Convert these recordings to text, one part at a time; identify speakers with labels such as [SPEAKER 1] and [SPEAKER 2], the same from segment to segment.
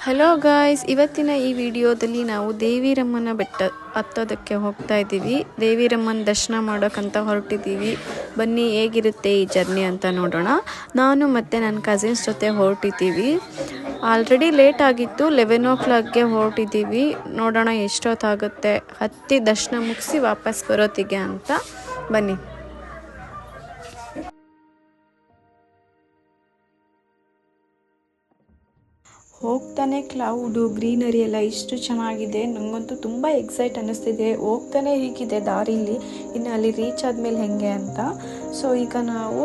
[SPEAKER 1] Hello guys, ಇವತ್ತಿನ ಈ ವಿಡಿಯೋದಲ್ಲಿ ನಾವು ದೇವಿರಮ್ಮನ ಬೆಟ್ಟ ಹತ್ತೋದಕ್ಕೆ ಹೋಗ್ತಾ ಇದ್ದೀವಿ. ದೇವಿರಮ್ಮನ ದರ್ಶನ ಮಾಡೋಕ್ಕಂತ ಹೊರಟಿದ್ದೀವಿ. ಬನ್ನಿ ಹೇಗಿರುತ್ತೆ ಈ ಜರ್ನಿ ಅಂತ ನೋಡೋಣ. ನಾನು ಮತ್ತು ನನ್ನ ಕಸಿನ್ಸ್ ಜೊತೆ ಹೊರಟಿದ್ದೀವಿ. ಆಲ್ರೆಡಿ ಲೇಟ್ ಆಗಿತ್ತು, 11 o'clockಗೆ ಹೊರಟಿದ್ದೀವಿ. ನೋಡೋಣ ಎಷ್ಟೊತ್ತಾಗುತ್ತೆ ಹತ್ತಿ ದರ್ಶನ ಮುಗಿಸಿ ವಾಪಸ್ ಬರೋತ್ತಿಗೆ ಅಂತ. ಬನ್ನಿ. ಹೋಗ್ತಾನೆ ಕ್ಲೌಡು ಗ್ರೀನರಿ ಎಲ್ಲ ಇಷ್ಟು ಚೆನ್ನಾಗಿದೆ. ನನಗಂತೂ ತುಂಬ ಎಕ್ಸೈಟ್ ಅನ್ನಿಸ್ತಿದೆ. ಹೋಗ್ತಾನೆ ಹೀಗಿದೆ ದಾರಿಲಿ, ಇನ್ನು ಅಲ್ಲಿ ರೀಚ್ ಆದಮೇಲೆ ಹೆಂಗೆ ಅಂತ. ಸೊ ಈಗ ನಾವು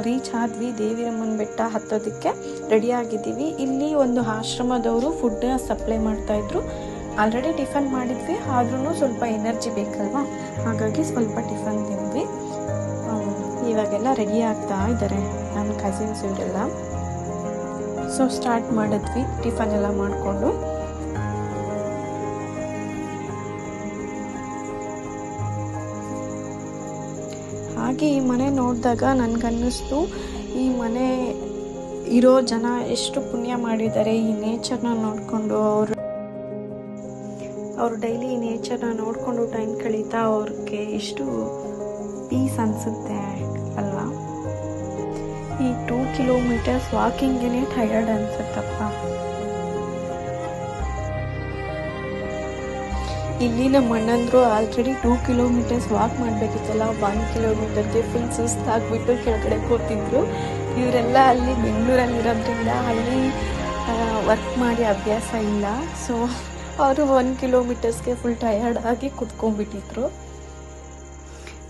[SPEAKER 1] ರೀಚ್ ಆದ್ವಿ. ದೇವಿರಮ್ಮನ ಬೆಟ್ಟ ಹತ್ತೋದಕ್ಕೆ ರೆಡಿ ಆಗಿದ್ದೀವಿ. ಇಲ್ಲಿ ಒಂದು ಆಶ್ರಮದವರು ಫುಡ್ನ ಸಪ್ಲೈ ಮಾಡ್ತಾಯಿದ್ರು. ಆಲ್ರೆಡಿ ಟಿಫನ್ ಮಾಡಿದ್ವಿ, ಆದ್ರೂ ಸ್ವಲ್ಪ ಎನರ್ಜಿ ಬೇಕಲ್ವಾ, ಹಾಗಾಗಿ ಸ್ವಲ್ಪ ಟಿಫನ್ ತಿಂದ್ವಿ. ಇವಾಗೆಲ್ಲ ರೆಡಿ ಆಗ್ತಾ ಇದ್ದಾರೆ ನನ್ನ ಕಸಿನ್ಸ್ ಇವರೆಲ್ಲ. ಸೊ ಸ್ಟಾರ್ಟ್ ಮಾಡಿದ್ವಿ ಟಿಫನ್ ಎಲ್ಲ ಮಾಡಿಕೊಂಡು. ಹಾಗೆ ಈ ಮನೆ ನೋಡಿದಾಗ ನನಗನ್ನಿಸ್ತು, ಈ ಮನೆ ಇರೋ ಜನ ಎಷ್ಟು ಪುಣ್ಯ ಮಾಡಿದ್ದಾರೆ. ಈ ನೇಚರ್ನ ನೋಡಿಕೊಂಡು ಅವರು ಡೈಲಿ ಈ ನೇಚರ್ನ ನೋಡಿಕೊಂಡು ಟೈಮ್ ಕಳೀತಾ ಅವ್ರಿಗೆ ಎಷ್ಟು ಪೀಸ್ ಅನಿಸುತ್ತೆ ಅಲ್ವಾ. ಈ 2 kilometers ವಾಕಿಂಗೇನೆ ಟಯರ್ಡ್ ಅನ್ಸುತ್ತಪ್ಪ. ಇಲ್ಲಿ ನಮ್ಮ ಅಣ್ಣಂದ್ರು ಆಲ್ರೆಡಿ 2 kilometers ವಾಕ್ ಮಾಡಬೇಕಿತ್ತಲ್ಲ, 1 kilometerಗೆ ಫುಲ್ ಸುಸ್ತಾಗ್ಬಿಟ್ಟು ಕೆಳಗಡೆ ಕೂತಿದ್ರು. ಇವರೆಲ್ಲ ಅಲ್ಲಿ ಬೆಂಗಳೂರಲ್ಲಿರೋದ್ರಿಂದ ಅಲ್ಲಿ ವರ್ಕ್ ಮಾಡಿ ಅಭ್ಯಾಸ ಇಲ್ಲ. ಸೊ ಅವರು 1 kilometersಗೆ ಫುಲ್ ಟಯರ್ಡ್ ಆಗಿ ಕುತ್ಕೊಂಡ್ಬಿಟ್ಟಿದ್ರು.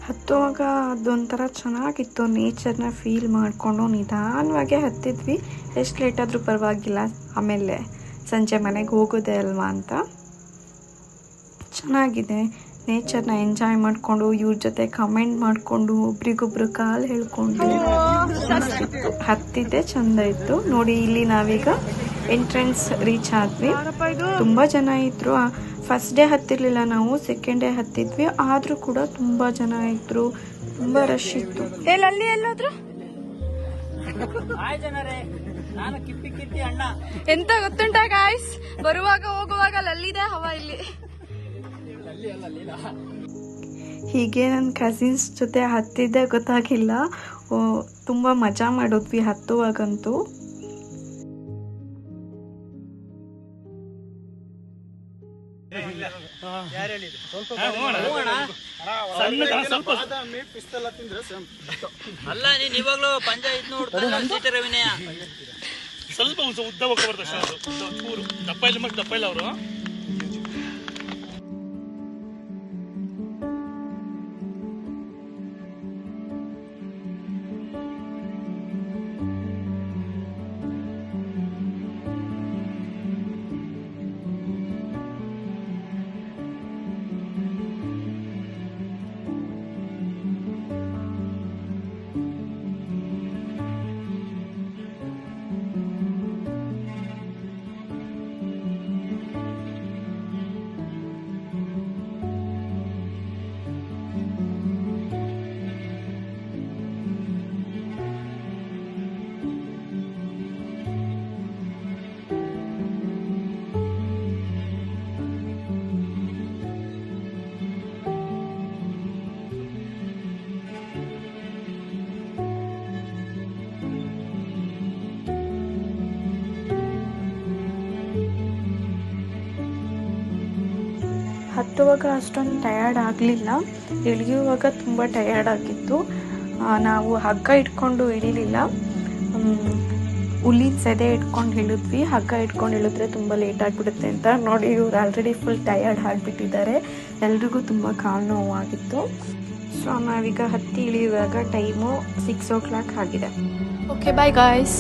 [SPEAKER 1] ಹತ್ತುವಾಗ ಅದೊಂಥರ ಚೆನ್ನಾಗಿತ್ತು, ನೇಚರ್ನ ಫೀಲ್ ಮಾಡಿಕೊಂಡು ನಿಧಾನವಾಗೇ ಹತ್ತಿದ್ವಿ. ಎಷ್ಟು ಲೇಟ್ ಆದರೂ ಪರವಾಗಿಲ್ಲ, ಆಮೇಲೆ ಸಂಜೆ ಮನೆಗೆ ಹೋಗೋದೇ ಅಲ್ವಾ ಅಂತ. ಚೆನ್ನಾಗಿದೆ, ನೇಚರ್ನ ಎಂಜಾಯ್ ಮಾಡಿಕೊಂಡು ಇವ್ರ ಜೊತೆ ಕಮೆಂಟ್ ಮಾಡಿಕೊಂಡು ಒಬ್ರಿಗೊಬ್ರು ಕಾಲು ಹೇಳ್ಕೊಂಡು ಹತ್ತಿದ್ದೆ ಚೆಂದ ಇತ್ತು. ನೋಡಿ, ಇಲ್ಲಿ ನಾವೀಗ ಎಂಟ್ರೆನ್ಸ್ ರೀಚ್ ಆದ್ವಿ. ತುಂಬ ಜನ ಇದ್ರು. ಫಸ್ಟ್ ಡೇ ಹತ್ತಿರಲಿಲ್ಲ ನಾವು, ಸೆಕೆಂಡ್ ಡೇ ಹತ್ತಿದ್ವಿ. ಆದರೂ ಕೂಡ ತುಂಬ ಜನ ಇದ್ರು, ತುಂಬ ರಶ್ ಇತ್ತು. ಅಲ್ಲಿ ಎಲ್ಲಾದ್ರು ಎಂತ ಗೊತ್ತುಂಟ ಗಾಯ್ಸ್, ಬರುವಾಗ ಹೋಗುವಾಗ ಲಲ್ಲಿದೆ ಹವಾ ಇಲ್ಲಿ. ಹೀಗೆ ನನ್ನ ಕಸಿನ್ಸ್ ಜೊತೆ ಹತ್ತಿದ್ದೆ ಗೊತ್ತಾಗಿಲ್ಲ. ತುಂಬ ಮಜಾ ಮಾಡಿದ್ವಿ ಹತ್ತುವಾಗಂತೂ.
[SPEAKER 2] ಅಲ್ಲ ನೀನ್ ಇವಾಗ್ಲೂ ಪಂಚಾಯತ್ ನೋಡ್ತಾರೆ ವಿನಯ
[SPEAKER 3] ಸ್ವಲ್ಪ ಉದ್ದ ಹೋಗಿ ಬರ್ತದೆ. ದಪ್ಪ ಇಲ್ಲ ಅವರು.
[SPEAKER 1] ಹತ್ತುವಾಗ ಅಷ್ಟೊಂದು ಟಯರ್ಡ್ ಆಗಲಿಲ್ಲ, ಇಳಿಯುವಾಗ ತುಂಬ ಟಯರ್ಡ್ ಆಗಿತ್ತು. ನಾವು ಹಗ್ಗ ಇಟ್ಕೊಂಡು ಇಳಿಲಿಲ್ಲ, ಹುಲ್ಲಿನ ಸೆದೆ ಇಟ್ಕೊಂಡು ಇಳಿದ್ವಿ. ಹಗ್ಗ ಇಟ್ಕೊಂಡು ಇಳಿದ್ರೆ ತುಂಬ ಲೇಟ್ ಆಗಿಬಿಡುತ್ತೆ ಅಂತ. ನೋಡಿ, ಇವ್ರು ಆಲ್ರೆಡಿ ಫುಲ್ ಟಯರ್ಡ್ ಆಗಿಬಿಟ್ಟಿದ್ದಾರೆ. ಎಲ್ರಿಗೂ ತುಂಬ ಕಾಲು ನೋವಾಗಿತ್ತು. ಸೊ ನಾವೀಗ ಹತ್ತಿ ಇಳಿಯುವಾಗ ಟೈಮು 6 o'clock ಆಗಿದೆ. Okay, bye guys.